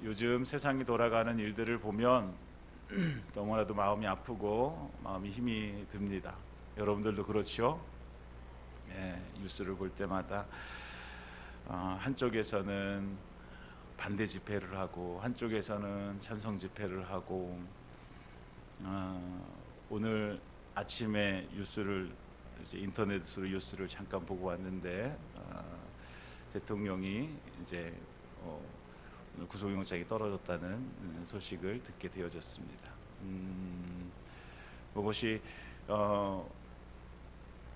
요즘 세상이 돌아가는 일들을 보면 너무나도 마음이 아프고 마음이 힘이 듭니다. 여러분들도 그렇죠? 예, 뉴스를 볼 때마다 한쪽에서는 반대 집회를 하고 한쪽에서는 찬성 집회를 하고 오늘 아침에 뉴스를 이제 인터넷으로 뉴스를 잠깐 보고 왔는데 대통령이 이제 오늘 구속영장이 떨어졌다는 소식을 듣게 되어졌습니다. 그것이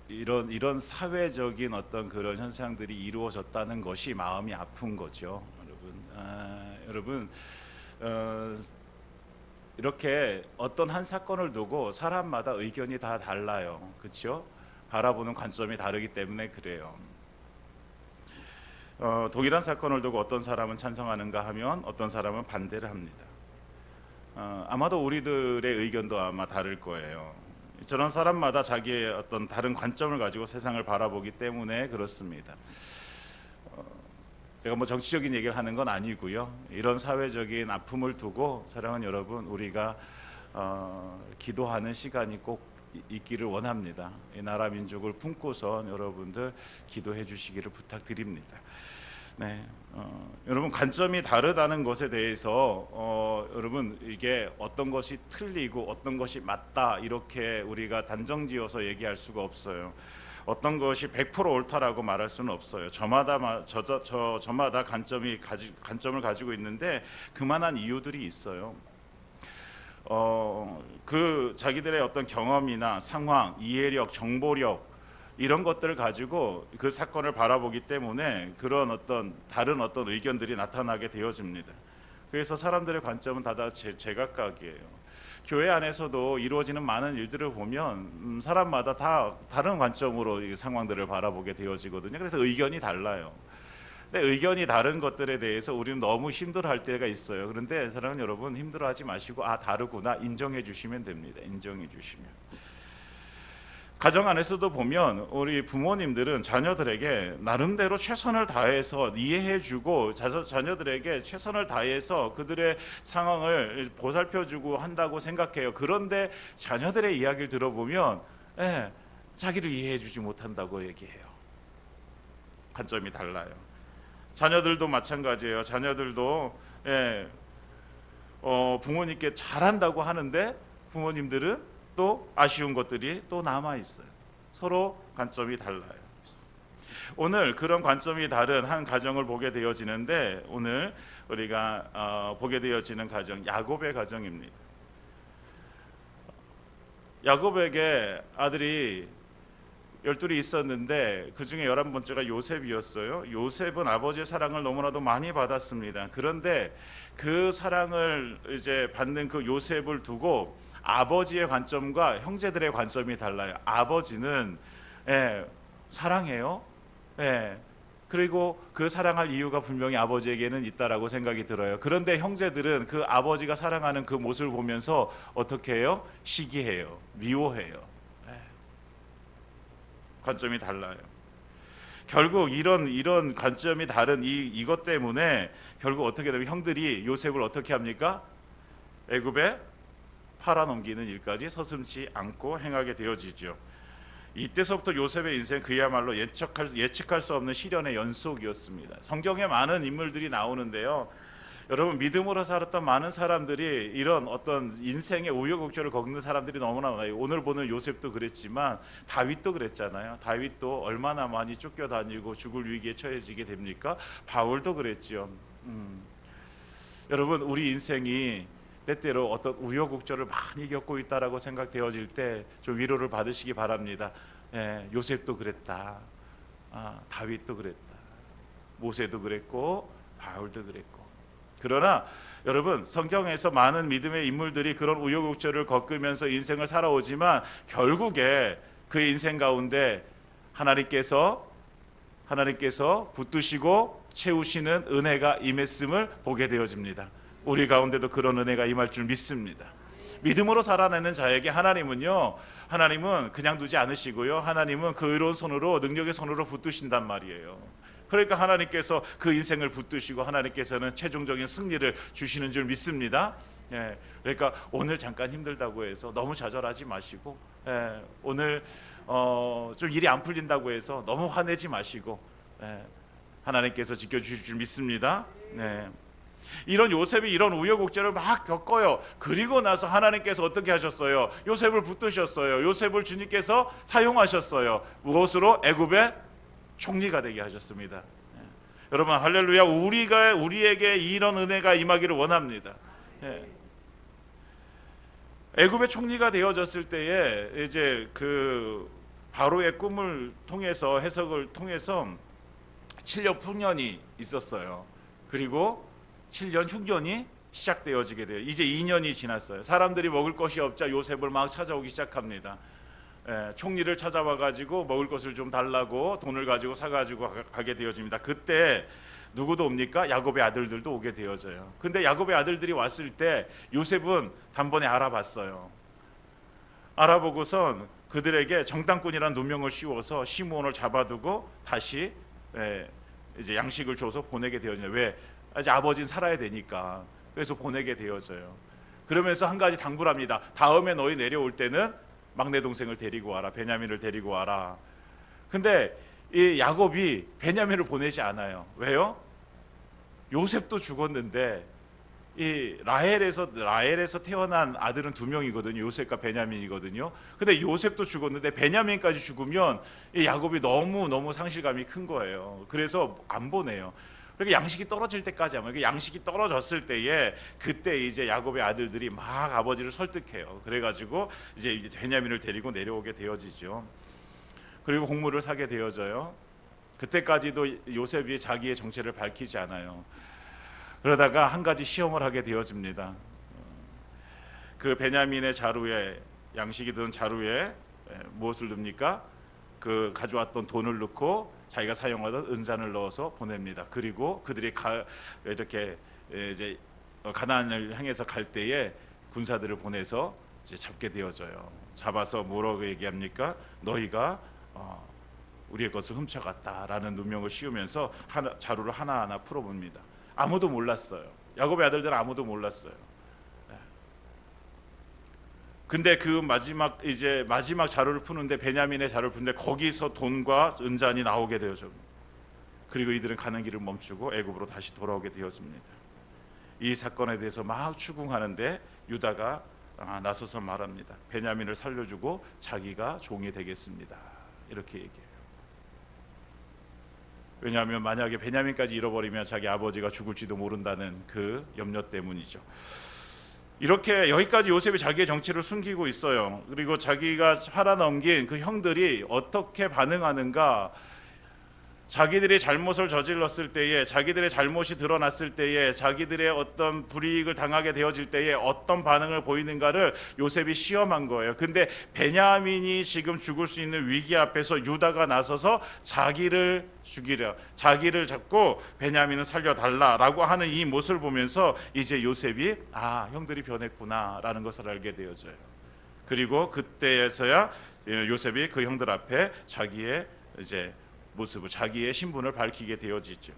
이런 사회적인 어떤 그런 현상들이 이루어졌다는 것이 마음이 아픈 거죠, 여러분. 이렇게 어떤 한 사건을 두고 사람마다 의견이 다 달라요, 그렇죠? 바라보는 관점이 다르기 때문에 그래요. 동일한 사건을 두고 어떤 사람은 찬성하는가 하면 어떤 사람은 반대를 합니다. 아마도 우리들의 의견도 아마 다를 거예요. 저런 사람마다 자기의 어떤 다른 관점을 가지고 세상을 바라보기 때문에 그렇습니다. 제가 뭐 정치적인 얘기를 하는 건 아니고요. 이런 사회적인 아픔을 두고 사랑하는 여러분, 우리가 기도하는 시간이 꼭 있기를 원합니다. 이 나라 민족을 품고선 여러분들 기도해 주시기를 부탁드립니다. 네, 여러분, 관점이 다르다는 것에 대해서 여러분, 이게 어떤 것이 틀리고 어떤 것이 맞다 이렇게 우리가 단정지어서 얘기할 수가 없어요. 어떤 것이 100% 옳다라고 말할 수는 없어요. 저마다 관점을 가지고 있는데 그만한 이유들이 있어요. 그 자기들의 어떤 경험이나 상황, 이해력, 정보력 이런 것들을 가지고 그 사건을 바라보기 때문에 그런 어떤 다른 어떤 의견들이 나타나게 되어집니다. 그래서 사람들의 관점은 다 제각각이에요. 교회 안에서도 이루어지는 많은 일들을 보면 사람마다 다 다른 관점으로 이 상황들을 바라보게 되어지거든요. 그래서 의견이 달라요. 근데 의견이 다른 것들에 대해서 우리는 너무 힘들어할 때가 있어요. 그런데 사랑하는 여러분, 힘들어하지 마시고 다르구나 인정해 주시면 됩니다. 인정해 주시면. 가정 안에서도 보면 우리 부모님들은 자녀들에게 나름대로 최선을 다해서 이해해주고 자녀들에게 최선을 다해서 그들의 상황을 보살펴주고 한다고 생각해요. 그런데 자녀들의 이야기를 들어보면 자기를 이해해주지 못한다고 얘기해요. 관점이 달라요. 자녀들도 마찬가지예요. 자녀들도 부모님께 잘한다고 하는데 부모님들은 또 아쉬운 것들이 또 남아 있어요. 서로 관점이 달라요. 오늘 그런 관점이 다른 한 가정을 보게 되어지는데 오늘 우리가 보게 되어지는 가정, 야곱의 가정입니다. 야곱에게 아들이 12이 있었는데 그 중에 11번째가 요셉이었어요. 요셉은 아버지의 사랑을 너무나도 많이 받았습니다. 그런데 그 사랑을 이제 받는 그 요셉을 두고 아버지의 관점과 형제들의 관점이 달라요. 아버지는 사랑해요. 그리고 그 사랑할 이유가 분명히 아버지에게는 있다라고 생각이 들어요. 그런데 형제들은 그 아버지가 사랑하는 그 모습을 보면서 어떻게 해요? 시기해요. 미워해요. 관점이 달라요. 결국 이런 관점이 다른 이것 때문에 결국 어떻게 되면 형들이 요셉을 어떻게 합니까? 애굽에 팔아넘기는 일까지 서슴지 않고 행하게 되어지죠. 이때서부터 요셉의 인생 그야말로 예측할 수 없는 시련의 연속이었습니다. 성경에 많은 인물들이 나오는데요. 여러분, 믿음으로 살았던 많은 사람들이 이런 어떤 인생의 우여곡절을 겪는 사람들이 너무나 많아요. 오늘 보는 요셉도 그랬지만 다윗도 그랬잖아요. 다윗도 얼마나 많이 쫓겨다니고 죽을 위기에 처해지게 됩니까? 바울도 그랬죠. 여러분, 우리 인생이 때때로 어떤 우여곡절을 많이 겪고 있다라고 생각되어질 때 좀 위로를 받으시기 바랍니다. 요셉도 그랬다. 다윗도 그랬다. 모세도 그랬고 바울도 그랬고. 그러나 여러분, 성경에서 많은 믿음의 인물들이 그런 우여곡절을 겪으면서 인생을 살아오지만 결국에 그 인생 가운데 하나님께서 붙드시고 채우시는 은혜가 임했음을 보게 되어집니다. 우리 가운데도 그런 은혜가 임할 줄 믿습니다. 믿음으로 살아내는 자에게 하나님은 그냥 두지 않으시고요. 하나님은 그 의로운 손으로, 능력의 손으로 붙드신단 말이에요. 그러니까 하나님께서 그 인생을 붙드시고 하나님께서는 최종적인 승리를 주시는 줄 믿습니다. 예, 그러니까 오늘 잠깐 힘들다고 해서 너무 좌절하지 마시고, 오늘 좀 일이 안 풀린다고 해서 너무 화내지 마시고, 하나님께서 지켜주실 줄 믿습니다. 네. 이런 요셉이 이런 우여곡절을 막 겪어요. 그리고 나서 하나님께서 어떻게 하셨어요? 요셉을 붙드셨어요. 요셉을 주님께서 사용하셨어요. 무엇으로? 애굽의 총리가 되게 하셨습니다. 여러분 할렐루야. 우리에게 이런 은혜가 임하기를 원합니다. 애굽의 총리가 되어졌을 때에 이제 그 바로의 꿈을 통해서 해석을 통해서 7년 풍년이 있었어요. 그리고 7년 흉년이 시작되어지게 돼요. 이제 2년이 지났어요. 사람들이 먹을 것이 없자 요셉을 막 찾아오기 시작합니다. 총리를 찾아와 가지고 먹을 것을 좀 달라고 돈을 가지고 사가지고 가게 되어집니다. 그때 누구도 옵니까? 야곱의 아들들도 오게 되어져요. 근데 야곱의 아들들이 왔을 때 요셉은 단번에 알아봤어요. 알아보고선 그들에게 정탐꾼이라는 누명을 씌워서 시므온을 잡아두고 다시 이제 양식을 줘서 보내게 되어져요. 왜? 아직 아버지는 살아야 되니까. 그래서 보내게 되어져요. 그러면서 한 가지 당부를 합니다. 다음에 너희 내려올 때는 막내 동생을 데리고 와라. 베냐민을 데리고 와라. 근데 이 야곱이 베냐민을 보내지 않아요. 왜요? 요셉도 죽었는데 이 라헬에서 태어난 아들은 2명이거든요. 요셉과 베냐민이거든요. 근데 요셉도 죽었는데 베냐민까지 죽으면 이 야곱이 너무 상실감이 큰 거예요. 그래서 안 보내요. 그러니까 양식이 떨어질 때까지 하면, 양식이 떨어졌을 때에 그때 이제 야곱의 아들들이 막 아버지를 설득해요. 그래가지고 이제 베냐민을 데리고 내려오게 되어지죠. 그리고 곡물을 사게 되어져요. 그때까지도 요셉이 자기의 정체를 밝히지 않아요. 그러다가 한 가지 시험을 하게 되어집니다. 그 베냐민의 자루에, 양식이 든 자루에 무엇을 넣습니까? 그 가져왔던 돈을 넣고 자기가 사용하던 은잔을 넣어서 보냅니다. 그리고 그들이 이렇게 이제 가나안을 향해서 갈 때에 군사들을 보내서 이제 잡게 되어져요. 잡아서 뭐라고 얘기합니까? 너희가 우리의 것을 훔쳐갔다라는 누명을 씌우면서 자루를 하나하나 풀어봅니다. 아무도 몰랐어요. 야곱의 아들들은 아무도 몰랐어요. 근데 그 마지막 자루를 푸는데, 베냐민의 자루를 푸는데 거기서 돈과 은잔이 나오게 되어져. 그리고 이들은 가는 길을 멈추고 애굽으로 다시 돌아오게 되어집니다. 이 사건에 대해서 막 추궁하는데 유다가 나서서 말합니다. 베냐민을 살려주고 자기가 종이 되겠습니다. 이렇게 얘기해요. 왜냐하면 만약에 베냐민까지 잃어버리면 자기 아버지가 죽을지도 모른다는 그 염려 때문이죠. 이렇게 여기까지 요셉이 자기의 정체를 숨기고 있어요. 그리고 자기가 팔아넘긴 그 형들이 어떻게 반응하는가, 자기들이 잘못을 저질렀을 때에, 자기들의 잘못이 드러났을 때에, 자기들의 어떤 불이익을 당하게 되어질 때에 어떤 반응을 보이는가를 요셉이 시험한 거예요. 근데 베냐민이 지금 죽을 수 있는 위기 앞에서 유다가 나서서 자기를 죽이려, 자기를 잡고 베냐민은 살려달라라고 하는 이 모습을 보면서 이제 요셉이 형들이 변했구나라는 것을 알게 되어져요. 그리고 그때에서야 요셉이 그 형들 앞에 자기의 이제 모습을, 자기의 신분을 밝히게 되어지죠.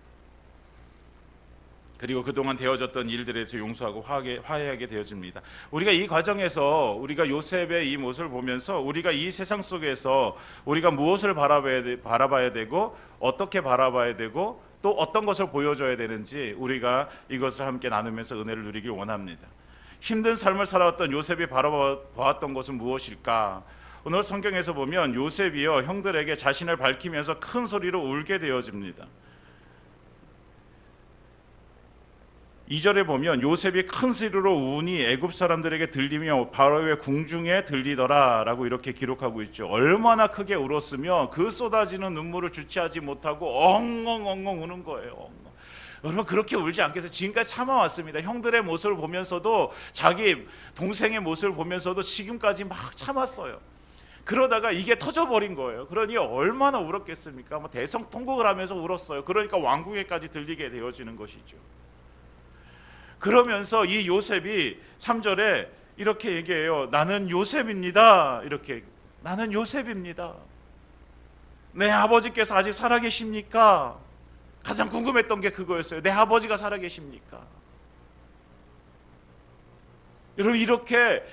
그리고 그동안 되어졌던 일들에 대해서 용서하고 화해하게 되어집니다. 우리가 이 과정에서 우리가 요셉의 이 모습을 보면서 우리가 이 세상 속에서 우리가 무엇을 바라봐야 되고 어떻게 바라봐야 되고 또 어떤 것을 보여줘야 되는지 우리가 이것을 함께 나누면서 은혜를 누리길 원합니다. 힘든 삶을 살아왔던 요셉이 바라보았던 것은 무엇일까? 오늘 성경에서 보면 요셉이요 형들에게 자신을 밝히면서 큰 소리로 울게 되어집니다. 2절에 보면 요셉이 큰 소리로 우니 애굽 사람들에게 들리며 바로의 궁중에 들리더라라고 이렇게 기록하고 있죠. 얼마나 크게 울었으면 그 쏟아지는 눈물을 주체하지 못하고 엉엉엉엉 우는 거예요. 여러분 그렇게 울지 않겠어요? 지금까지 참아왔습니다. 형들의 모습을 보면서도, 자기 동생의 모습을 보면서도 지금까지 막 참았어요. 그러다가 이게 터져버린 거예요. 그러니 얼마나 울었겠습니까? 대성통곡을 하면서 울었어요. 그러니까 왕궁에까지 들리게 되어지는 것이죠. 그러면서 이 요셉이 3절에 이렇게 얘기해요. 나는 요셉입니다. 이렇게, 나는 요셉입니다. 내 아버지께서 아직 살아계십니까? 가장 궁금했던 게 그거였어요. 내 아버지가 살아계십니까? 여러분, 이렇게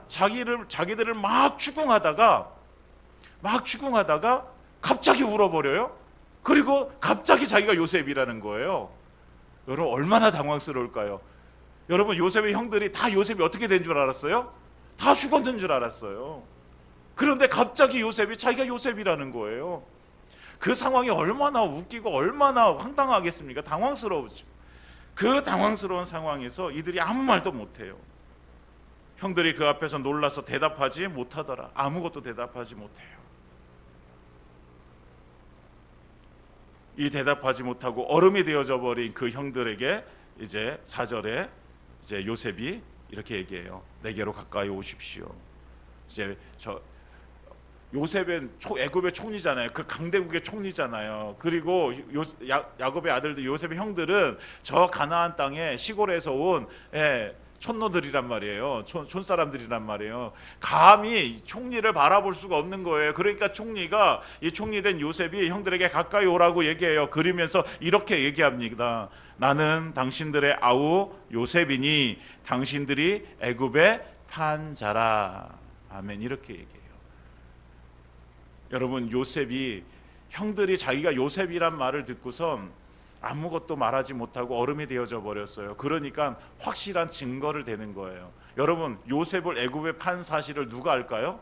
자기들을 막 추궁하다가 갑자기 울어버려요. 그리고 갑자기 자기가 요셉이라는 거예요. 여러분, 얼마나 당황스러울까요? 여러분, 요셉의 형들이 다 요셉이 어떻게 된 줄 알았어요? 다 죽었는 줄 알았어요. 그런데 갑자기 요셉이 자기가 요셉이라는 거예요. 그 상황이 얼마나 웃기고 얼마나 황당하겠습니까? 당황스러우죠. 그 당황스러운 상황에서 이들이 아무 말도 못해요. 형들이 그 앞에서 놀라서 대답하지 못하더라. 아무것도 대답하지 못해요. 이 대답하지 못하고 얼음이 되어져 버린 그 형들에게 이제 4절에 이제 요셉이 이렇게 얘기해요. 내게로 가까이 오십시오. 이제 요셉은 애굽의 총리잖아요. 그 강대국의 총리잖아요. 그리고 야곱의 아들들, 요셉의 형들은 저 가나안 땅에 시골에서 온 촌노들이란 말이에요. 촌사람들이란 말이에요. 감히 총리를 바라볼 수가 없는 거예요. 그러니까 총리가, 이 총리된 요셉이 형들에게 가까이 오라고 얘기해요. 그러면서 이렇게 얘기합니다. 나는 당신들의 아우 요셉이니 당신들이 애굽의 판자라. 아멘. 이렇게 얘기해요. 여러분, 요셉이, 형들이 자기가 요셉이란 말을 듣고선 아무것도 말하지 못하고 얼음이 되어져 버렸어요. 그러니까 확실한 증거를 대는 거예요. 여러분, 요셉을 애굽에 판 사실을 누가 알까요?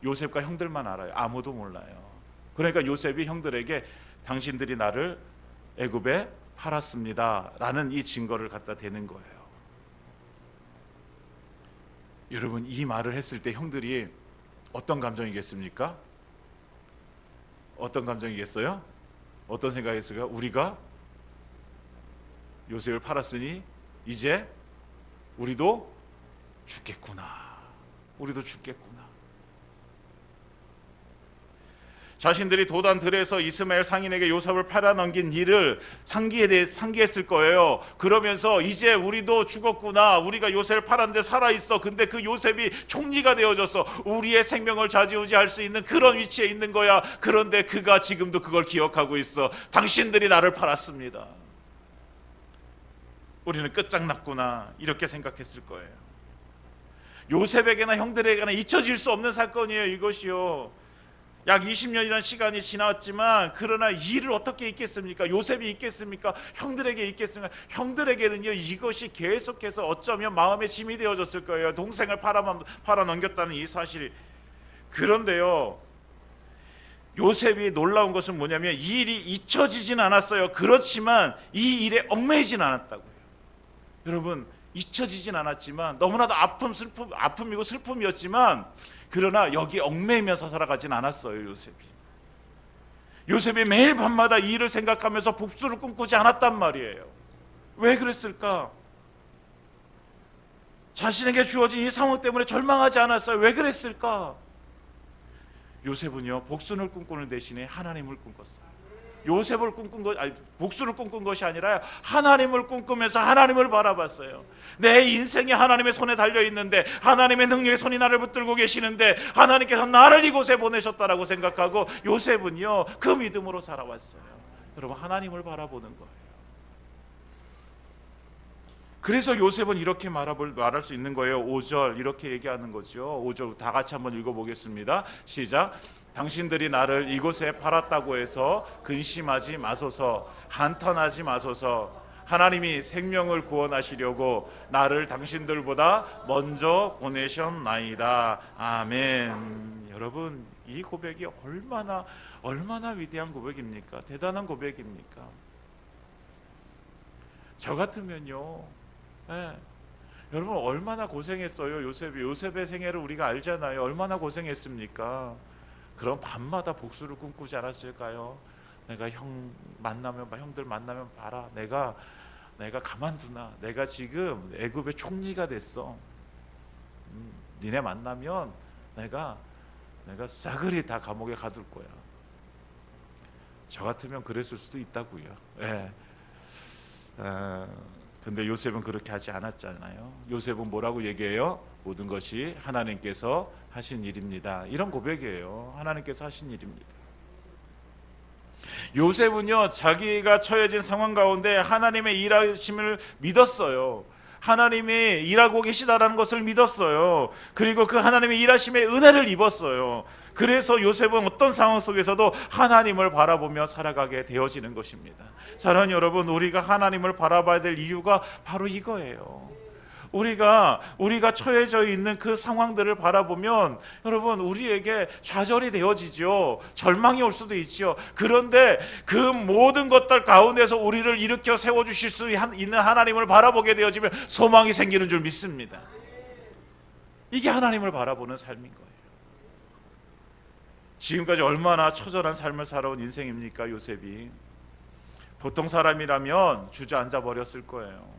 요셉과 형들만 알아요. 아무도 몰라요. 그러니까 요셉이 형들에게 당신들이 나를 애굽에 팔았습니다 라는 이 증거를 갖다 대는 거예요. 여러분, 이 말을 했을 때 형들이 어떤 감정이겠습니까? 어떤 감정이겠어요? 어떤 생각했을까요? 우리가 요셉을 팔았으니 이제 우리도 죽겠구나. 우리도 죽겠구나. 자신들이 도단들에서 이스마엘 상인에게 요셉을 팔아넘긴 일을 상기했을 거예요. 그러면서 이제 우리도 죽었구나. 우리가 요셉을 팔았는데 살아있어. 근데 그 요셉이 총리가 되어져서 우리의 생명을 좌지우지할 수 있는 그런 위치에 있는 거야. 그런데 그가 지금도 그걸 기억하고 있어. 당신들이 나를 팔았습니다. 우리는 끝장났구나. 이렇게 생각했을 거예요. 요셉에게나 형들에게나 잊혀질 수 없는 사건이에요. 이것이요. 약 20년이라는 시간이 지났지만 그러나 이 일을 어떻게 잊겠습니까? 요셉이 잊겠습니까? 형들에게 잊겠습니까? 형들에게는요, 이것이 계속해서 어쩌면 마음의 짐이 되어졌을 거예요. 동생을 팔아넘겼다는 이 사실이. 그런데요, 요셉이 놀라운 것은 뭐냐면 이 일이 잊혀지진 않았어요. 그렇지만 이 일에 얽매이진 않았다고요. 여러분, 잊혀지진 않았지만 너무나도 아픔이고 슬픔이었지만 그러나 여기 얽매이면서 살아가진 않았어요. 요셉이 매일 밤마다 이 일을 생각하면서 복수를 꿈꾸지 않았단 말이에요. 왜 그랬을까? 자신에게 주어진 이 상황 때문에 절망하지 않았어요. 왜 그랬을까? 요셉은요, 복수를 꿈꾸는 대신에 하나님을 꿈꿨어요. 요셉을 복수를 꿈꾼 것이 아니라 하나님을 꿈꾸면서 하나님을 바라봤어요. 내 인생이 하나님의 손에 달려 있는데, 하나님의 능력의 손이 나를 붙들고 계시는데 하나님께서 나를 이곳에 보내셨다라고 생각하고 요셉은요, 그 믿음으로 살아왔어요. 여러분, 하나님을 바라보는 거예요. 그래서 요셉은 이렇게 말할 수 있는 거예요. 5절 이렇게 얘기하는 거죠. 5절 다 같이 한번 읽어보겠습니다. 시작. 당신들이 나를 이곳에 팔았다고 해서 근심하지 마소서, 한탄하지 마소서. 하나님이 생명을 구원하시려고 나를 당신들보다 먼저 보내셨나이다. 아멘. 여러분, 이 고백이 얼마나 위대한 고백입니까? 대단한 고백입니까? 저 같으면요, 여러분 얼마나 고생했어요. 요셉의 생애를 우리가 알잖아요. 얼마나 고생했습니까? 그럼 밤마다 복수를 꿈꾸지 않았을까요? 내가 형들 만나면 봐라. 내가 가만두나? 내가 지금 애굽의 총리가 됐어. 니네 만나면 내가 싸그리 다 감옥에 가둘 거야. 저 같으면 그랬을 수도 있다고요. 근데 요셉은 그렇게 하지 않았잖아요. 요셉은 뭐라고 얘기해요? 모든 것이 하나님께서 하신 일입니다. 이런 고백이에요. 하나님께서 하신 일입니다. 요셉은요, 자기가 처해진 상황 가운데 하나님의 일하심을 믿었어요. 하나님이 일하고 계시다라는 것을 믿었어요. 그리고 그 하나님의 일하심의 은혜를 입었어요. 그래서 요셉은 어떤 상황 속에서도 하나님을 바라보며 살아가게 되어지는 것입니다. 사랑하는 여러분, 우리가 하나님을 바라봐야 될 이유가 바로 이거예요. 우리가 처해져 있는 그 상황들을 바라보면 여러분, 우리에게 좌절이 되어지죠. 절망이 올 수도 있죠. 그런데 그 모든 것들 가운데서 우리를 일으켜 세워주실 수 있는 하나님을 바라보게 되어지면 소망이 생기는 줄 믿습니다. 이게 하나님을 바라보는 삶인 거예요. 지금까지 얼마나 처절한 삶을 살아온 인생입니까, 요셉이. 보통 사람이라면 주저앉아 버렸을 거예요.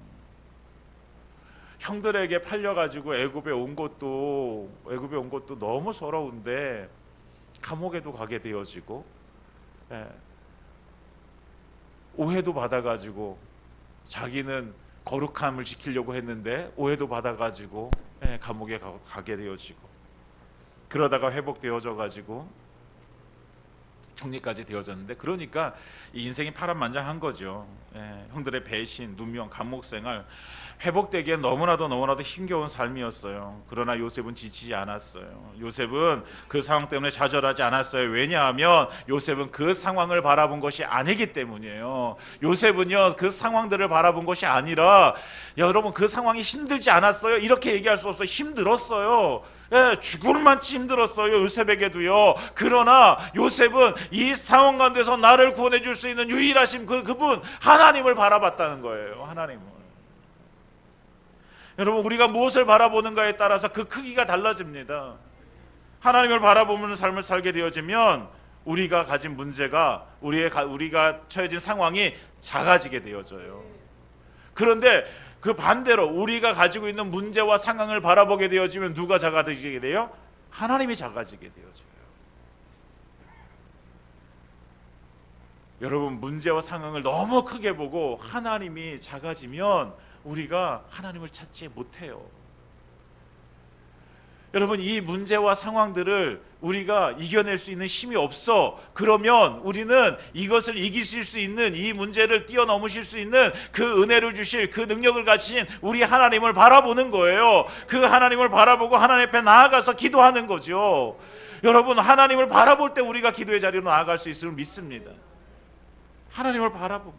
형들에게 팔려가지고 애굽에 온 것도 너무 서러운데 감옥에도 가게 되어지고, 오해도 받아가지고 자기는 거룩함을 지키려고 했는데 오해도 받아가지고 감옥에 가게 되어지고, 그러다가 회복되어져 가지고 총리까지 되어졌는데, 그러니까 이 인생이 파란만장한 거죠. 형들의 배신, 누명, 감옥 생활, 회복되기엔 너무나도 힘겨운 삶이었어요. 그러나 요셉은 지치지 않았어요. 요셉은 그 상황 때문에 좌절하지 않았어요. 왜냐하면 요셉은 그 상황을 바라본 것이 아니기 때문이에요. 요셉은요, 그 상황들을 바라본 것이 아니라, 여러분, 그 상황이 힘들지 않았어요? 이렇게 얘기할 수 없어요. 힘들었어요. 죽을 만치 힘들었어요, 요셉에게도요. 그러나 요셉은 이 상황 가운데서 나를 구원해 줄 수 있는 유일하신 그분 하나님을 바라봤다는 거예요. 하나님을. 여러분, 우리가 무엇을 바라보는가에 따라서 그 크기가 달라집니다. 하나님을 바라보는 삶을 살게 되어지면 우리가 가진 문제가, 우리가 처해진 상황이 작아지게 되어져요. 그런데 그 반대로 우리가 가지고 있는 문제와 상황을 바라보게 되어지면 누가 작아지게 돼요? 하나님이 작아지게 되어져요. 여러분, 문제와 상황을 너무 크게 보고 하나님이 작아지면 우리가 하나님을 찾지 못해요. 여러분, 이 문제와 상황들을 우리가 이겨낼 수 있는 힘이 없어. 그러면 우리는 이것을 이기실 수 있는, 이 문제를 뛰어넘으실 수 있는 그 은혜를 주실, 그 능력을 가진 우리 하나님을 바라보는 거예요. 그 하나님을 바라보고 하나님 앞에 나아가서 기도하는 거죠. 여러분, 하나님을 바라볼 때 우리가 기도의 자리로 나아갈 수 있음을 믿습니다. 하나님을 바라보고,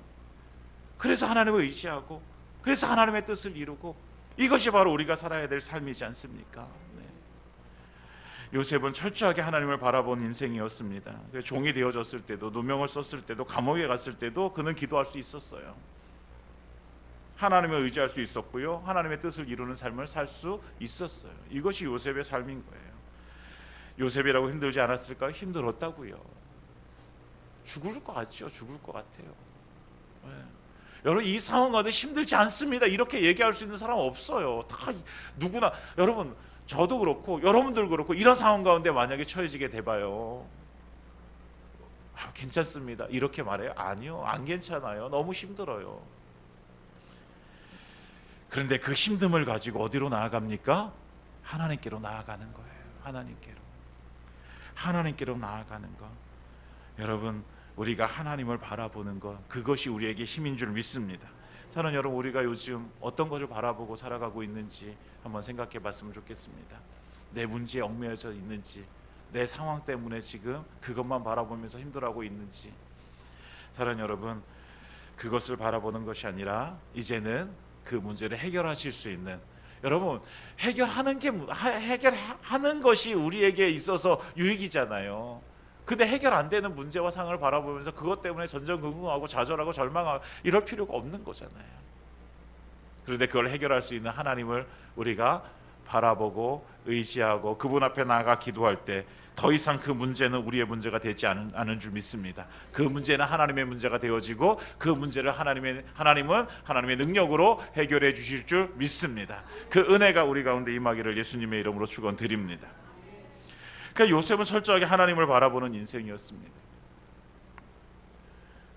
그래서 하나님을 의지하고, 그래서 하나님의 뜻을 이루고, 이것이 바로 우리가 살아야 될 삶이지 않습니까? 요셉은 철저하게 하나님을 바라본 인생이었습니다. 종이 되어졌을 때도, 누명을 썼을 때도, 감옥에 갔을 때도 그는 기도할 수 있었어요. 하나님을 의지할 수 있었고요, 하나님의 뜻을 이루는 삶을 살 수 있었어요. 이것이 요셉의 삶인 거예요. 요셉이라고 힘들지 않았을까요? 힘들었다고요. 죽을 것 같죠. 죽을 것 같아요. 여러분, 이 상황 가운데 힘들지 않습니다, 이렇게 얘기할 수 있는 사람 없어요. 다 누구나, 여러분, 저도 그렇고 여러분들 그렇고 이런 상황 가운데 만약에 처해지게 돼봐요. 괜찮습니다, 이렇게 말해요? 아니요, 안 괜찮아요. 너무 힘들어요. 그런데 그 힘듦을 가지고 어디로 나아갑니까? 하나님께로 나아가는 거예요. 하나님께로 나아가는 거. 여러분, 우리가 하나님을 바라보는 것, 그것이 우리에게 힘인 줄 믿습니다. 저는 여러분, 우리가 요즘 어떤 것을 바라보고 살아가고 있는지 한번 생각해 봤으면 좋겠습니다. 내 문제에 얽매여져 있는지, 내 상황 때문에 지금 그것만 바라보면서 힘들어하고 있는지. 사랑하는 여러분, 그것을 바라보는 것이 아니라 이제는 그 문제를 해결하실 수 있는, 여러분, 해결하는 것이 우리에게 있어서 유익이잖아요. 근데 해결 안 되는 문제와 상황을 바라보면서 그것 때문에 전전긍긍하고 좌절하고 절망하고 이럴 필요가 없는 거잖아요. 그런데 그걸 해결할 수 있는 하나님을 우리가 바라보고 의지하고 그분 앞에 나아가 기도할 때 더 이상 그 문제는 우리의 문제가 되지 않은 줄 믿습니다. 그 문제는 하나님의 문제가 되어지고 그 문제를 하나님은 하나님의 능력으로 해결해 주실 줄 믿습니다. 그 은혜가 우리 가운데 임하기를 예수님의 이름으로 축원드립니다. 그러니까 요셉은 철저하게 하나님을 바라보는 인생이었습니다.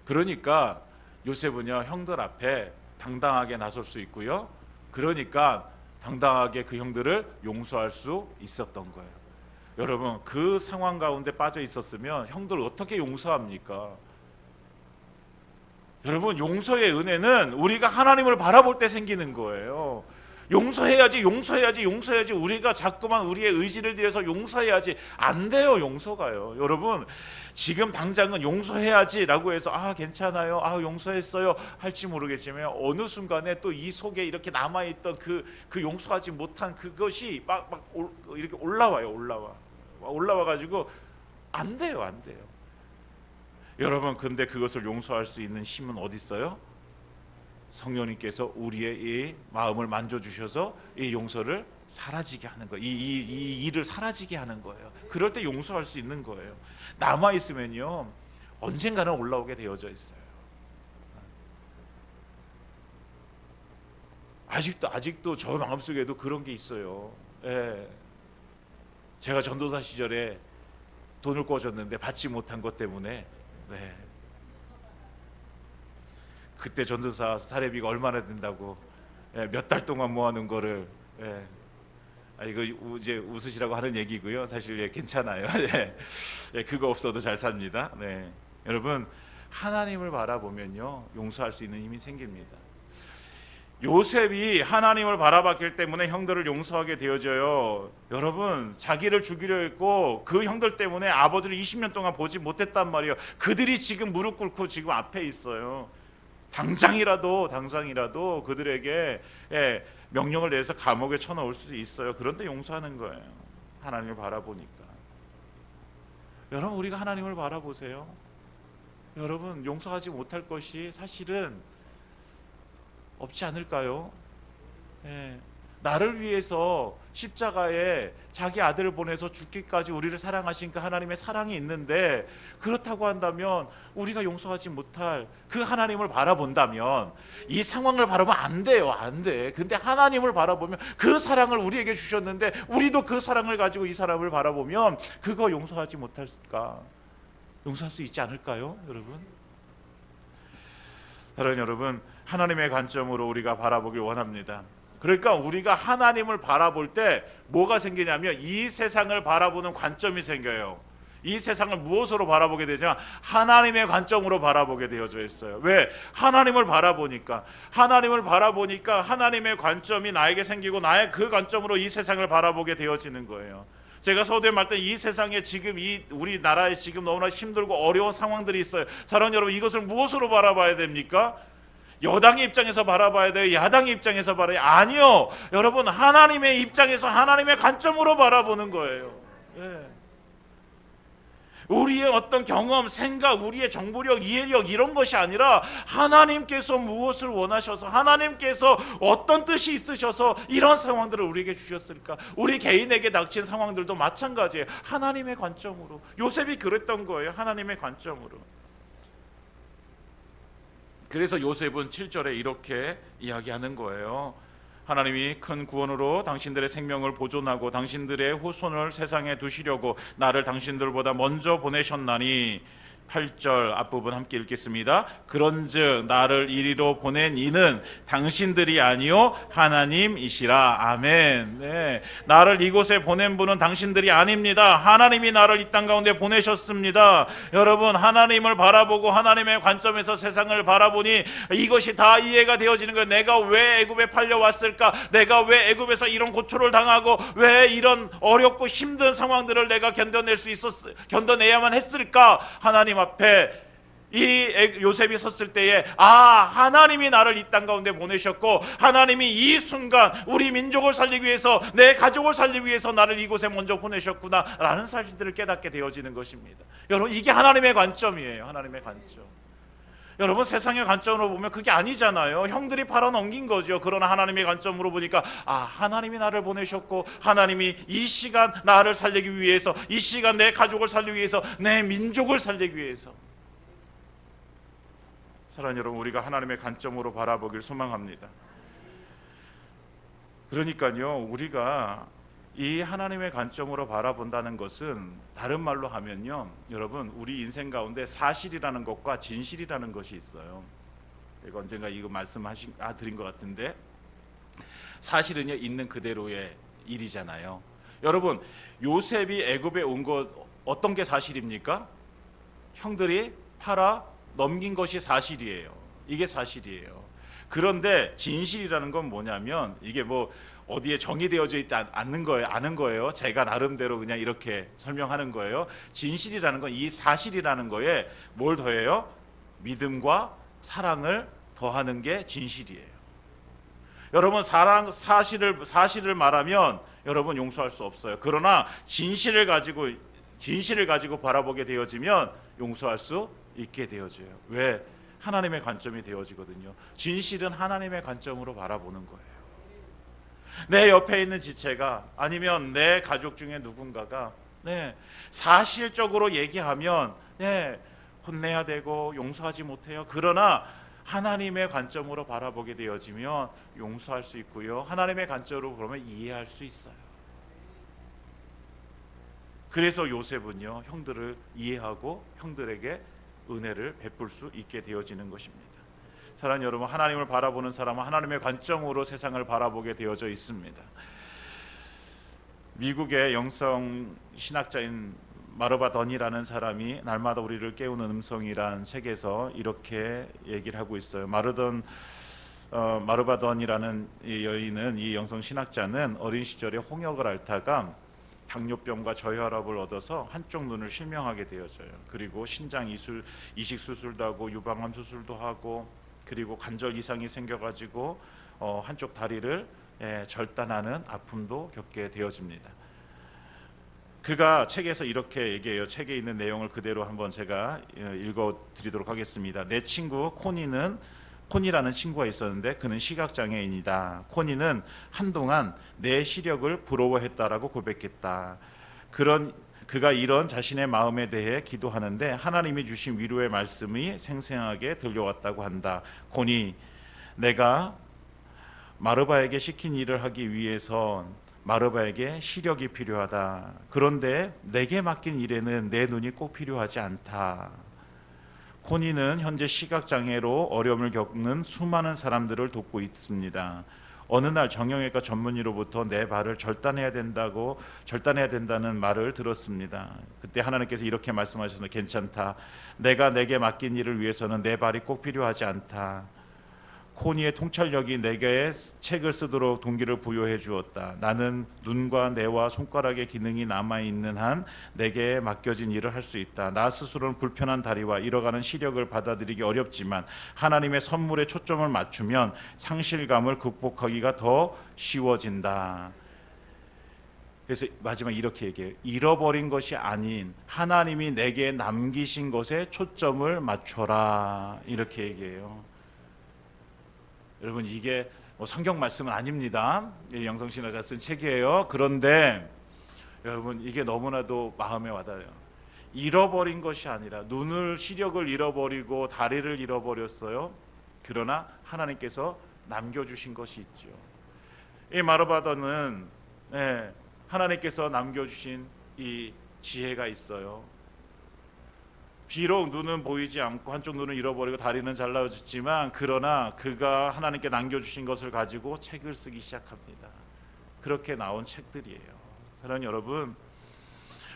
그러니까 요셉은요, 형들 앞에 당당하게 나설 수 있고요, 그러니까 당당하게 그 형들을 용서할 수 있었던 거예요. 여러분, 그 상황 가운데 빠져 있었으면 형들 어떻게 용서합니까? 여러분, 용서의 은혜는 우리가 하나님을 바라볼 때 생기는 거예요. 용서해야지, 용서해야지, 용서해야지. 우리가 자꾸만 우리의 의지를 들여서 용서해야지. 안 돼요, 용서가요. 여러분, 지금 당장은 용서해야지라고 해서 괜찮아요, 용서했어요 할지 모르겠지만 어느 순간에 또 이 속에 이렇게 남아있던 그 용서하지 못한 그것이 이렇게 올라와가지고 안 돼요, 안 돼요. 여러분, 근데 그것을 용서할 수 있는 힘은 어디 있어요? 성령님께서 우리의 이 마음을 만져주셔서 이 용서를 사라지게 하는 거예요. 이 일을 사라지게 하는 거예요. 그럴 때 용서할 수 있는 거예요. 남아있으면요 언젠가는 올라오게 되어져 있어요. 아직도 저 마음속에도 그런 게 있어요. 예. 제가 전도사 시절에 돈을 꿔줬는데 받지 못한 것 때문에, 네, 그때 전도사 사례비가 얼마나 된다고, 몇 달 동안 모아놓은 거를, 이거 이제 웃으시라고 하는 얘기고요. 사실 괜찮아요. 그거 없어도 잘 삽니다. 네. 여러분, 하나님을 바라보면요 용서할 수 있는 힘이 생깁니다. 요셉이 하나님을 바라봤기 때문에 형들을 용서하게 되어져요. 여러분, 자기를 죽이려 했고 그 형들 때문에 아버지를 20년 동안 보지 못했단 말이에요. 그들이 지금 무릎 꿇고 지금 앞에 있어요. 당장이라도 그들에게 명령을 내서 감옥에 쳐넣을 수도 있어요. 그런데 용서하는 거예요. 하나님을 바라보니까. 여러분, 우리가 하나님을 바라보세요. 여러분, 용서하지 못할 것이 사실은 없지 않을까요? 나를 위해서 십자가에 자기 아들을 보내서 죽기까지 우리를 사랑하신 그 하나님의 사랑이 있는데, 그렇다고 한다면 우리가 용서하지 못할 그 하나님을 바라본다면 이 상황을 바라보면 안 돼요. 안 돼. 근데 하나님을 바라보면 그 사랑을 우리에게 주셨는데 우리도 그 사랑을 가지고 이 사람을 바라보면 그거 용서하지 못할까? 용서할 수 있지 않을까요, 여러분? 사랑하는 여러분, 하나님의 관점으로 우리가 바라보길 원합니다. 그러니까 우리가 하나님을 바라볼 때 뭐가 생기냐면 이 세상을 바라보는 관점이 생겨요. 이 세상을 무엇으로 바라보게 되냐? 하나님의 관점으로 바라보게 되어져 있어요. 왜? 하나님을 바라보니까 하나님의 관점이 나에게 생기고 나의 그 관점으로 이 세상을 바라보게 되어지는 거예요. 제가 서두에 말했던 이 세상에 지금 이 우리나라에 지금 너무나 힘들고 어려운 상황들이 있어요. 사랑하는 여러분, 이것을 무엇으로 바라봐야 됩니까? 여당의 입장에서 바라봐야 돼요? 야당의 입장에서 바라봐야 돼요? 아니요. 여러분, 하나님의 입장에서 하나님의 관점으로 바라보는 거예요. 우리의 어떤 경험, 생각, 우리의 정보력, 이해력 이런 것이 아니라 하나님께서 무엇을 원하셔서, 하나님께서 어떤 뜻이 있으셔서 이런 상황들을 우리에게 주셨을까? 우리 개인에게 닥친 상황들도 마찬가지예요. 하나님의 관점으로. 요셉이 그랬던 거예요. 하나님의 관점으로. 그래서 요셉은 7절에 이렇게 이야기하는 거예요. 하나님이 큰 구원으로 당신들의 생명을 보존하고 당신들의 후손을 세상에 두시려고 나를 당신들보다 먼저 보내셨나니. 8절 앞부분 함께 읽겠습니다. 그런즉 나를 이리로 보낸 이는 당신들이 아니요 하나님이시라. 아멘. 네. 나를 이곳에 보낸 분은 당신들이 아닙니다. 하나님이 나를 이 땅 가운데 보내셨습니다. 여러분, 하나님을 바라보고 하나님의 관점에서 세상을 바라보니 이것이 다 이해가 되어지는 거예요. 내가 왜 애굽에 팔려왔을까? 내가 왜 애굽에서 이런 고초를 당하고 왜 이런 어렵고 힘든 상황들을 내가 견뎌내야만 했을까? 하나님 앞에 이 요셉이 섰을 때에 하나님이 나를 이 땅 가운데 보내셨고 하나님이 이 순간 우리 민족을 살리기 위해서, 내 가족을 살리기 위해서 나를 이곳에 먼저 보내셨구나 라는 사실들을 깨닫게 되어지는 것입니다. 여러분, 이게 하나님의 관점이에요. 하나님의 관점. 여러분, 세상의 관점으로 보면 그게 아니잖아요. 형들이 팔아넘긴 거죠. 그러나 하나님의 관점으로 보니까 하나님이 나를 보내셨고 하나님이 이 시간 나를 살리기 위해서, 이 시간 내 가족을 살리기 위해서, 내 민족을 살리기 위해서. 사랑하는 여러분, 우리가 하나님의 관점으로 바라보길 소망합니다. 그러니까요, 우리가 이 하나님의 관점으로 바라본다는 것은 다른 말로 하면요, 여러분, 우리 인생 가운데 사실이라는 것과 진실이라는 것이 있어요. 제가 언젠가 이거 드린 것 같은데, 사실은요 있는 그대로의 일이잖아요. 여러분, 요셉이 애굽에 온 것 어떤 게 사실입니까? 형들이 팔아 넘긴 것이 사실이에요. 이게 사실이에요. 그런데 진실이라는 건 뭐냐면 이게 뭐 어디에 정의되어져 있지 않는 거예요. 아는 거예요. 제가 나름대로 그냥 이렇게 설명하는 거예요. 진실이라는 건 이 사실이라는 거에 뭘 더해요? 믿음과 사랑을 더하는 게 진실이에요. 여러분 사실을 말하면 여러분 용서할 수 없어요. 그러나 진실을 가지고 바라보게 되어지면 용서할 수 있게 되어져요. 왜? 하나님의 관점이 되어지거든요. 진실은 하나님의 관점으로 바라보는 거예요. 내 옆에 있는 지체가 아니면 내 가족 중에 누군가가 사실적으로 얘기하면 혼내야 되고 용서하지 못해요. 그러나 하나님의 관점으로 바라보게 되어지면 용서할 수 있고요. 하나님의 관점으로 보면 이해할 수 있어요. 그래서 요셉은요, 형들을 이해하고 형들에게 은혜를 베풀 수 있게 되어지는 것입니다. 사랑하는 여러분, 하나님을 바라보는 사람은 하나님의 관점으로 세상을 바라보게 되어져 있습니다. 미국의 영성 신학자인 마르바 던이라는 사람이 날마다 우리를 깨우는 음성이란 책에서 이렇게 얘기를 하고 있어요. 마르바 던이라는 이 여인은, 이 영성 신학자는 어린 시절에 홍역을 앓다가 당뇨병과 저혈압을 얻어서 한쪽 눈을 실명하게 되어져요. 그리고 신장 이식 수술도 하고 유방암 수술도 하고, 그리고 관절 이상이 생겨가지고 한쪽 다리를 절단하는 아픔도 겪게 되어집니다. 그가 책에서 이렇게 얘기해요. 책에 있는 내용을 그대로 한번 제가 읽어드리도록 하겠습니다. 내 친구 코니라는 친구가 있었는데 그는 시각장애인이다. 코니는 한동안 내 시력을 부러워했다라고 고백했다. 그가 이런 자신의 마음에 대해 기도하는데 하나님이 주신 위로의 말씀이 생생하게 들려왔다고 한다. 코니, 내가 마르바에게 시킨 일을 하기 위해선 마르바에게 시력이 필요하다. 그런데 내게 맡긴 일에는 내 눈이 꼭 필요하지 않다. 코니는 현재 시각장애로 어려움을 겪는 수많은 사람들을 돕고 있습니다. 어느 날 정형외과 전문의로부터 내 발을 절단해야 된다는 말을 들었습니다. 그때 하나님께서 이렇게 말씀하셨습니다. 괜찮다. 내게 맡긴 일을 위해서는 내 발이 꼭 필요하지 않다. 코니의 통찰력이 내게 책을 쓰도록 동기를 부여해 주었다. 나는 눈과 뇌와 손가락의 기능이 남아있는 한 내게 맡겨진 일을 할 수 있다. 나 스스로는 불편한 다리와 잃어가는 시력을 받아들이기 어렵지만 하나님의 선물에 초점을 맞추면 상실감을 극복하기가 더 쉬워진다. 그래서 마지막 이렇게 얘기해요. 잃어버린 것이 아닌 하나님이 내게 남기신 것에 초점을 맞춰라. 이렇게 얘기해요. 여러분, 이게 성경 말씀은 아닙니다. 영성 신학자 쓴 책이에요. 그런데 여러분, 이게 너무나도 마음에 와닿아요. 잃어버린 것이 아니라 시력을 잃어버리고 다리를 잃어버렸어요. 그러나 하나님께서 남겨주신 것이 있죠. 이 마르바다는 하나님께서 남겨주신 이 지혜가 있어요. 비록 눈은 보이지 않고 한쪽 눈은 잃어버리고 다리는 잘라졌지만 그러나 그가 하나님께 남겨주신 것을 가지고 책을 쓰기 시작합니다. 그렇게 나온 책들이에요. 사랑하는 여러분,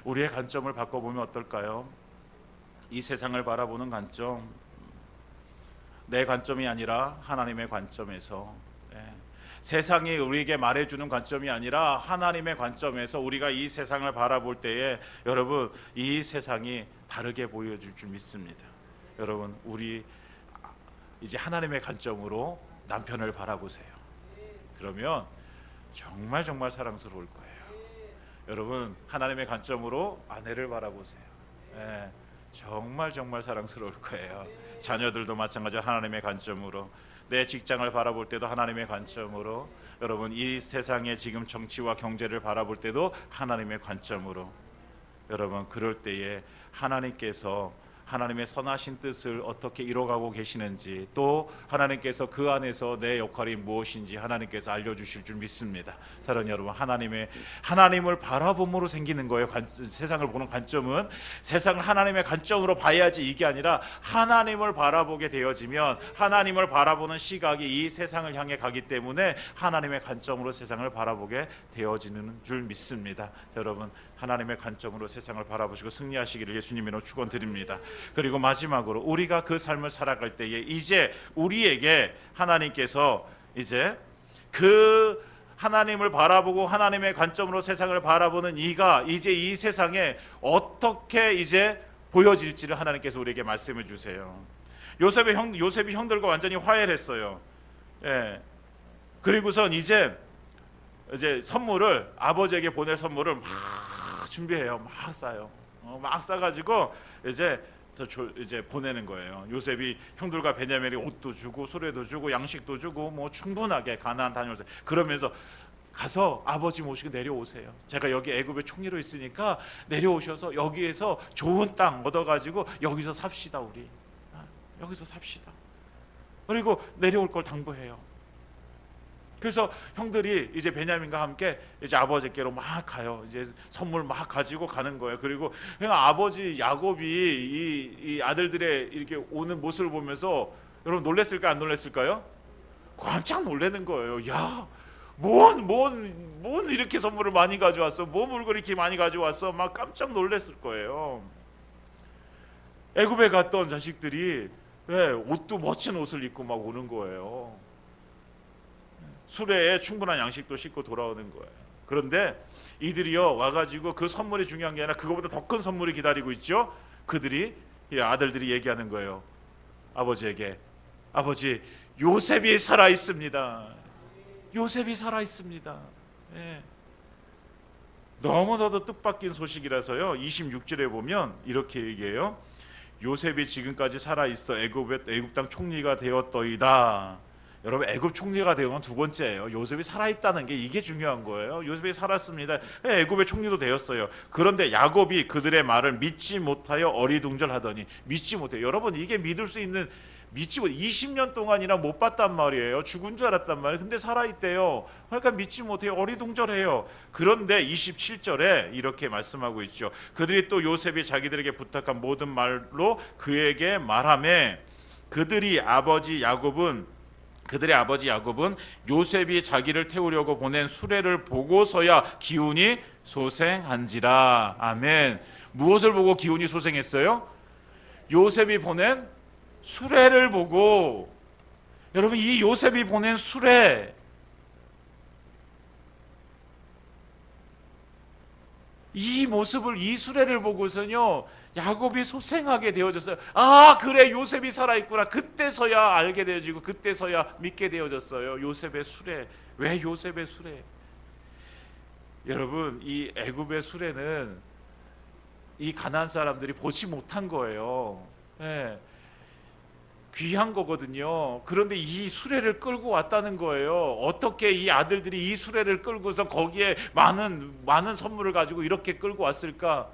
우리의 관점을 바꿔보면 어떨까요? 이 세상을 바라보는 관점, 내 관점이 아니라 하나님의 관점에서, 세상이 우리에게 말해주는 관점이 아니라 하나님의 관점에서 우리가 이 세상을 바라볼 때에 여러분, 이 세상이 다르게 보여질 줄 믿습니다. 여러분, 우리 이제 하나님의 관점으로 남편을 바라보세요. 그러면 정말 사랑스러울 거예요. 여러분, 하나님의 관점으로 아내를 바라보세요. 정말 사랑스러울 거예요. 자녀들도 마찬가지로 하나님의 관점으로, 내 직장을 바라볼 때도 하나님의 관점으로, 여러분 이 세상의 지금 정치와 경제를 바라볼 때도 하나님의 관점으로, 여러분 그럴 때에 하나님께서 하나님의 선하신 뜻을 어떻게 이뤄가고 계시는지, 또 하나님께서 그 안에서 내 역할이 무엇인지 하나님께서 알려주실 줄 믿습니다. 사랑하는 여러분, 하나님을 바라봄으로 생기는 거예요. 세상을 보는 관점은 세상을 하나님의 관점으로 봐야지 이게 아니라 하나님을 바라보게 되어지면 하나님을 바라보는 시각이 이 세상을 향해 가기 때문에 하나님의 관점으로 세상을 바라보게 되어지는 줄 믿습니다. 여러분, 하나님의 관점으로 세상을 바라보시고 승리하시기를 예수님으로 축원드립니다. 그리고 마지막으로 우리가 그 삶을 살아갈 때에 이제 우리에게 하나님께서 이제 그 하나님을 바라보고 하나님의 관점으로 세상을 바라보는 이가 이제 이 세상에 어떻게 이제 보여질지를 하나님께서 우리에게 말씀해 주세요. 요셉이 형들과 완전히 화해를 했어요. 예. 그리고선 이제 선물을 아버지에게 보낼 선물을 막 준비해요. 막 싸요. 막 싸가지고 이제 보내는 거예요. 요셉이 형들과 베냐민이 옷도 주고 수레도 주고 양식도 주고 뭐 충분하게 가나안 다녀오세요. 그러면서 가서 아버지 모시고 내려오세요. 제가 여기 애굽의 총리로 있으니까 내려오셔서 여기에서 좋은 땅 얻어가지고 여기서 삽시다 우리. 여기서 삽시다. 그리고 내려올 걸 당부해요. 그래서 형들이 이제 베냐민과 함께 이제 아버지께로 막 가요. 이제 선물 막 가지고 가는 거예요. 그리고 아버지 야곱이 이 아들들의 이렇게 오는 모습을 보면서 여러분 놀랬을까 안 놀랬을까요? 깜짝 놀라는 거예요. 야, 뭔 이렇게 선물을 많이 가져왔어? 뭐 물건을 이렇게 많이 가져왔어? 막 깜짝 놀랐을 거예요. 애굽에 갔던 자식들이 옷도 멋진 옷을 입고 막 오는 거예요. 수레에 충분한 양식도 싣고 돌아오는 거예요. 그런데 이들이요 와가지고 그 선물이 중요한 게 아니라 그거보다 더 큰 선물이 기다리고 있죠. 그들이 아들들이 얘기하는 거예요. 아버지에게, 아버지 요셉이 살아 있습니다. 요셉이 살아 있습니다. 예. 너무나도 뜻밖인 소식이라서요. 26절에 보면 이렇게 얘기해요. 요셉이 지금까지 살아 있어 애굽 땅 총리가 되었더이다. 여러분 애굽 총리가 되는 건 두 번째예요. 요셉이 살아있다는 게 이게 중요한 거예요. 요셉이 살았습니다. 애굽의 총리도 되었어요. 그런데 야곱이 그들의 말을 믿지 못하여 어리둥절하더니 믿지 못해요. 여러분 이게 믿을 수 있는 20년 동안이나 못 봤단 말이에요. 죽은 줄 알았단 말이에요. 근데 살아있대요. 그러니까 믿지 못해요. 어리둥절해요. 그런데 27절에 이렇게 말씀하고 있죠. 그들이 또 요셉이 자기들에게 부탁한 모든 말로 그에게 말하매 그들의 아버지 야곱은 요셉이 자기를 태우려고 보낸 수레를 보고서야 기운이 소생한지라. 아멘. 무엇을 보고 기운이 소생했어요? 요셉이 보낸 수레를 보고. 여러분 이 요셉이 보낸 수레, 이 모습을, 이 수레를 보고서는요 야곱이 소생하게 되어졌어요. 아 그래 요셉이 살아있구나. 그때서야 알게 되어지고 그때서야 믿게 되어졌어요. 요셉의 수레. 왜 요셉의 수레? 여러분 이 애굽의 수레는 이 가나안 사람들이 보지 못한 거예요. 예. 귀한 거거든요. 그런데 이 수레를 끌고 왔다는 거예요. 어떻게 이 아들들이 이 수레를 끌고서 거기에 많은 선물을 가지고 이렇게 끌고 왔을까?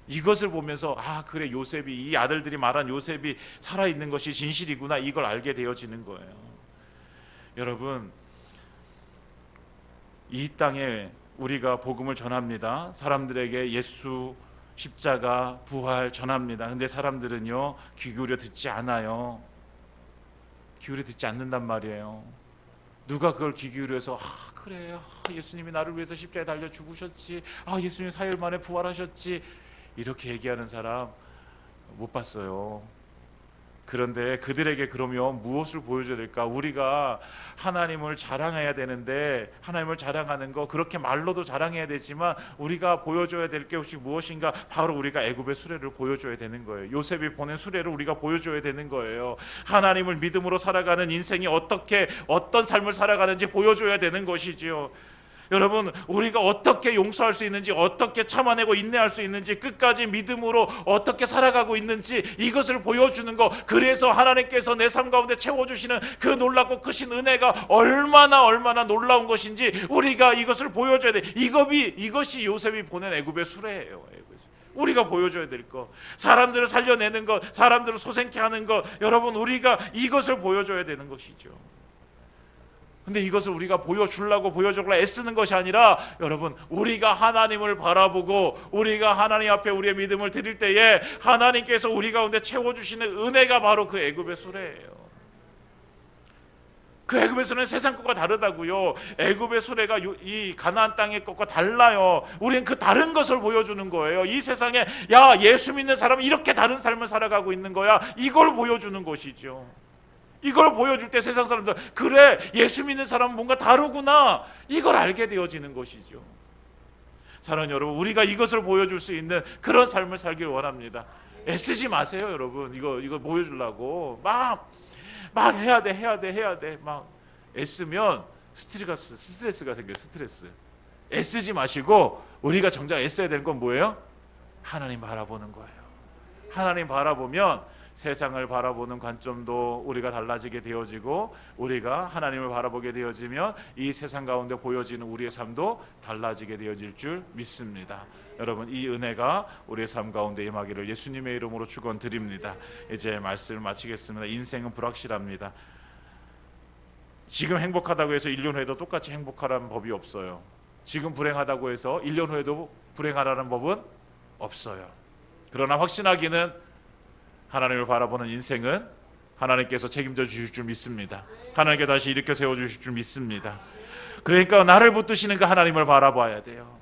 이것을 보면서 아 그래 요셉이, 이 아들들이 말한 요셉이 살아있는 것이 진실이구나, 이걸 알게 되어지는 거예요. 여러분 이 땅에 우리가 복음을 전합니다. 사람들에게 예수 십자가 부활 전합니다. 근데 사람들은요 귀 기울여 듣지 않아요. 기울여 듣지 않는단 말이에요. 누가 그걸 귀 기울여서 그래 예수님이 나를 위해서 십자가에 달려 죽으셨지, 예수님 사흘 만에 부활하셨지, 이렇게 얘기하는 사람 못 봤어요. 그런데 그들에게 그러면 무엇을 보여줘야 될까? 우리가 하나님을 자랑해야 되는데, 하나님을 자랑하는 거 그렇게 말로도 자랑해야 되지만 우리가 보여줘야 될 게 혹시 무엇인가? 바로 우리가 애굽의 수레를 보여줘야 되는 거예요. 요셉이 보낸 수레를 우리가 보여줘야 되는 거예요. 하나님을 믿음으로 살아가는 인생이 어떤 삶을 살아가는지 보여줘야 되는 것이지요. 여러분 우리가 어떻게 용서할 수 있는지, 어떻게 참아내고 인내할 수 있는지, 끝까지 믿음으로 어떻게 살아가고 있는지 이것을 보여주는 것. 그래서 하나님께서 내 삶 가운데 채워주시는 그 놀랍고 크신 은혜가 얼마나 놀라운 것인지 우리가 이것을 보여줘야 돼. 이것이 요셉이 보낸 애굽의 수레예요. 우리가 보여줘야 될 것, 사람들을 살려내는 것, 사람들을 소생케 하는 것, 여러분 우리가 이것을 보여줘야 되는 것이죠. 근데 이것을 우리가 보여주려고 애쓰는 것이 아니라, 여러분 우리가 하나님을 바라보고 우리가 하나님 앞에 우리의 믿음을 드릴 때에 하나님께서 우리 가운데 채워주시는 은혜가 바로 그 애굽의 수레예요. 그 애굽의 수레는 세상 것과 다르다고요. 애굽의 수레가 이 가나안 땅의 것과 달라요. 우리는 그 다른 것을 보여주는 거예요. 이 세상에 야, 예수 믿는 사람은 이렇게 다른 삶을 살아가고 있는 거야. 이걸 보여주는 것이죠. 이걸 보여줄 때 세상 사람들, 그래, 예수 믿는 사람은 뭔가 다르구나, 이걸 알게 되어지는 것이죠. 사랑하는 여러분, 우리가 이것을 보여줄 수 있는 그런 삶을 살길 원합니다. 애쓰지 마세요, 여러분. 이거 보여주려고 막 해야 돼. 막 애쓰면 스트레스가 생겨요. 스트레스. 애쓰지 마시고, 우리가 정작 애써야 되는 건 뭐예요? 하나님 바라보는 거예요. 하나님 바라보면 세상을 바라보는 관점도 우리가 달라지게 되어지고, 우리가 하나님을 바라보게 되어지면 이 세상 가운데 보여지는 우리의 삶도 달라지게 되어질 줄 믿습니다. 여러분, 이 은혜가 우리의 삶 가운데 임하기를 예수님의 이름으로 축원드립니다. 이제 말씀을 마치겠습니다. 인생은 불확실합니다. 지금 행복하다고 해서 1년 후에도 똑같이 행복하라는 법이 없어요. 지금 불행하다고 해서 1년 후에도 불행하라는 법은 없어요. 그러나 확신하기는 하나님을 바라보는 인생은 하나님께서 책임져 주실 줄 믿습니다. 하나님께 다시 일으켜 세워주실 줄 믿습니다. 그러니까 나를 붙드시는 그 하나님을 바라봐야 돼요.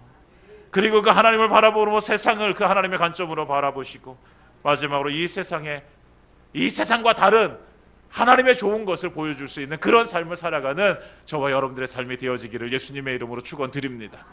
그리고 그 하나님을 바라보고 세상을 그 하나님의 관점으로 바라보시고, 마지막으로 이 세상과 다른 하나님의 좋은 것을 보여줄 수 있는 그런 삶을 살아가는 저와 여러분들의 삶이 되어지기를 예수님의 이름으로 축원드립니다.